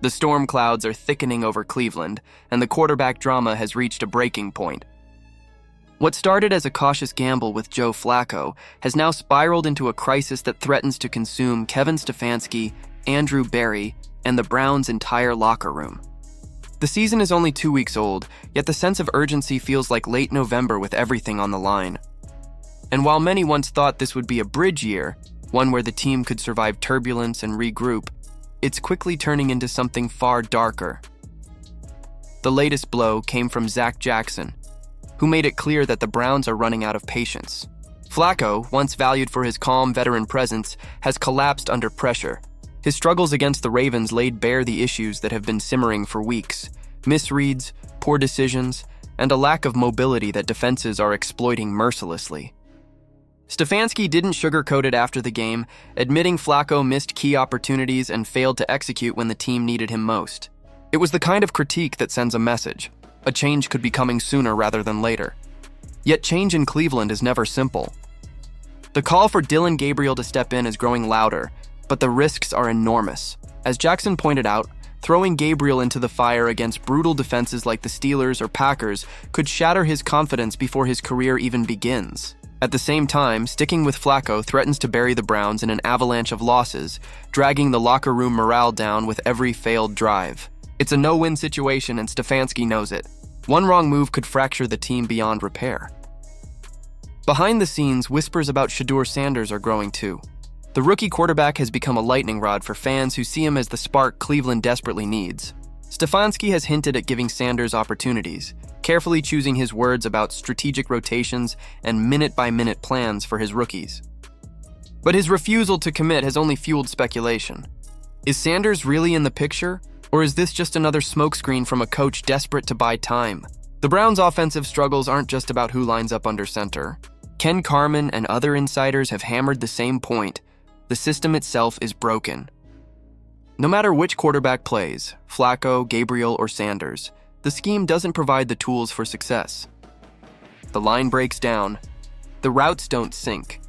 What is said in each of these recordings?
The storm clouds are thickening over Cleveland, and the quarterback drama has reached a breaking point. What started as a cautious gamble with Joe Flacco has now spiraled into a crisis that threatens to consume Kevin Stefanski, Andrew Berry, and the Browns' entire locker room. The season is only 2 weeks old, yet the sense of urgency feels like late November with everything on the line. And while many once thought this would be a bridge year, one where the team could survive turbulence and regroup, it's quickly turning into something far darker. The latest blow came from Zack Jackson, who made it clear that the Browns are running out of patience. Flacco, once valued for his calm veteran presence, has collapsed under pressure. His struggles against the Ravens laid bare the issues that have been simmering for weeks: misreads, poor decisions, and a lack of mobility that defenses are exploiting mercilessly. Stefanski didn't sugarcoat it after the game, admitting Flacco missed key opportunities and failed to execute when the team needed him most. It was the kind of critique that sends a message. A change could be coming sooner rather than later. Yet change in Cleveland is never simple. The call for Dillon Gabriel to step in is growing louder, but the risks are enormous. As Jackson pointed out, throwing Gabriel into the fire against brutal defenses like the Steelers or Packers could shatter his confidence before his career even begins. At the same time, sticking with Flacco threatens to bury the Browns in an avalanche of losses, dragging the locker room morale down with every failed drive. It's a no-win situation, and Stefanski knows it. One wrong move could fracture the team beyond repair. Behind the scenes, whispers about Shedeur Sanders are growing too. The rookie quarterback has become a lightning rod for fans who see him as the spark Cleveland desperately needs. Stefanski has hinted at giving Sanders opportunities, carefully choosing his words about strategic rotations and minute-by-minute plans for his rookies. But his refusal to commit has only fueled speculation. Is Sanders really in the picture, or is this just another smokescreen from a coach desperate to buy time? The Browns' offensive struggles aren't just about who lines up under center. Ken Carman and other insiders have hammered the same point: the system itself is broken. No matter which quarterback plays, Flacco, Gabriel, or Sanders, the scheme doesn't provide the tools for success. The line breaks down. The routes don't sync.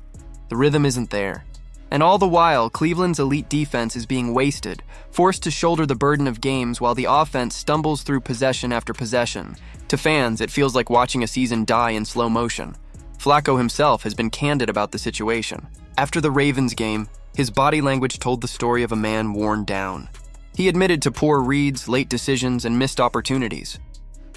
The rhythm isn't there. And all the while, Cleveland's elite defense is being wasted, forced to shoulder the burden of games while the offense stumbles through possession after possession. To fans, it feels like watching a season die in slow motion. Flacco himself has been candid about the situation. After the Ravens game, his body language told the story of a man worn down. He admitted to poor reads, late decisions, and missed opportunities.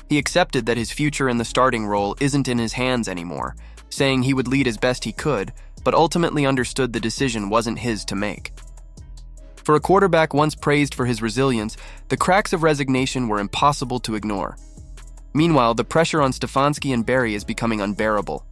He accepted that his future in the starting role isn't in his hands anymore, saying he would lead as best he could, but ultimately understood the decision wasn't his to make. For a quarterback once praised for his resilience, the cracks of resignation were impossible to ignore. Meanwhile, the pressure on Stefanski and Berry is becoming unbearable.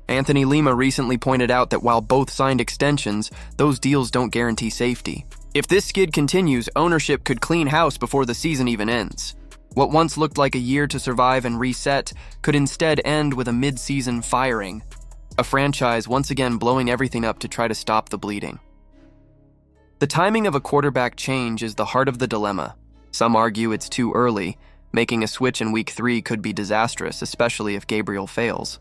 Anthony Lima recently pointed out that while both signed extensions, those deals don't guarantee safety. If this skid continues, ownership could clean house before the season even ends. What once looked like a year to survive and reset could instead end with a mid-season firing. A franchise once again blowing everything up to try to stop the bleeding. The timing of a quarterback change is the heart of the dilemma. Some argue it's too early. Making a switch in Week 3 could be disastrous, especially if Gabriel fails.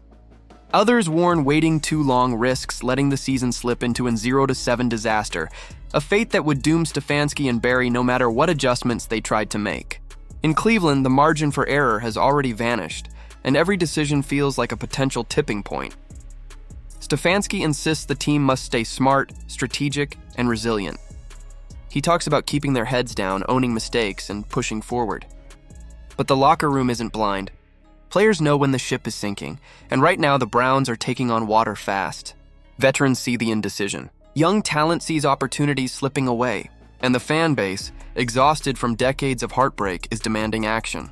Others warn waiting too long risks letting the season slip into a 0-7 disaster, a fate that would doom Stefanski and Berry no matter what adjustments they tried to make. In Cleveland, the margin for error has already vanished, and every decision feels like a potential tipping point. Stefanski insists the team must stay smart, strategic, and resilient. He talks about keeping their heads down, owning mistakes, and pushing forward. But the locker room isn't blind. Players know when the ship is sinking, and right now the Browns are taking on water fast. Veterans see the indecision. Young talent sees opportunities slipping away, and the fan base, exhausted from decades of heartbreak, is demanding action.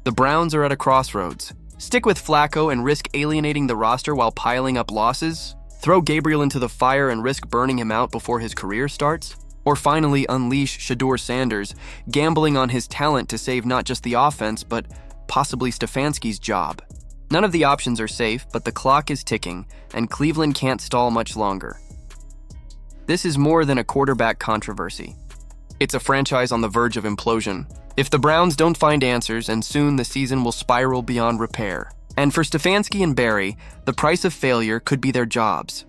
The Browns are at a crossroads. Stick with Flacco and risk alienating the roster while piling up losses? Throw Gabriel into the fire and risk burning him out before his career starts? Or finally unleash Shedeur Sanders, gambling on his talent to save not just the offense, but possibly Stefanski's job? None of the options are safe, but the clock is ticking, and Cleveland can't stall much longer. This is more than a quarterback controversy. It's a franchise on the verge of implosion. If the Browns don't find answers, and soon the season will spiral beyond repair. And for Stefanski and Berry, the price of failure could be their jobs.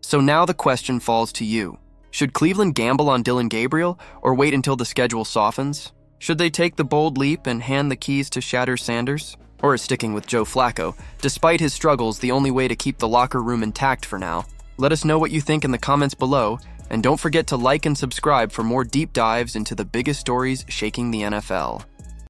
So now the question falls to you. Should Cleveland gamble on Dylan Gabriel or wait until the schedule softens? Should they take the bold leap and hand the keys to Shedeur Sanders? Or is sticking with Joe Flacco, despite his struggles, the only way to keep the locker room intact for now? Let us know what you think in the comments below, and don't forget to like and subscribe for more deep dives into the biggest stories shaking the NFL.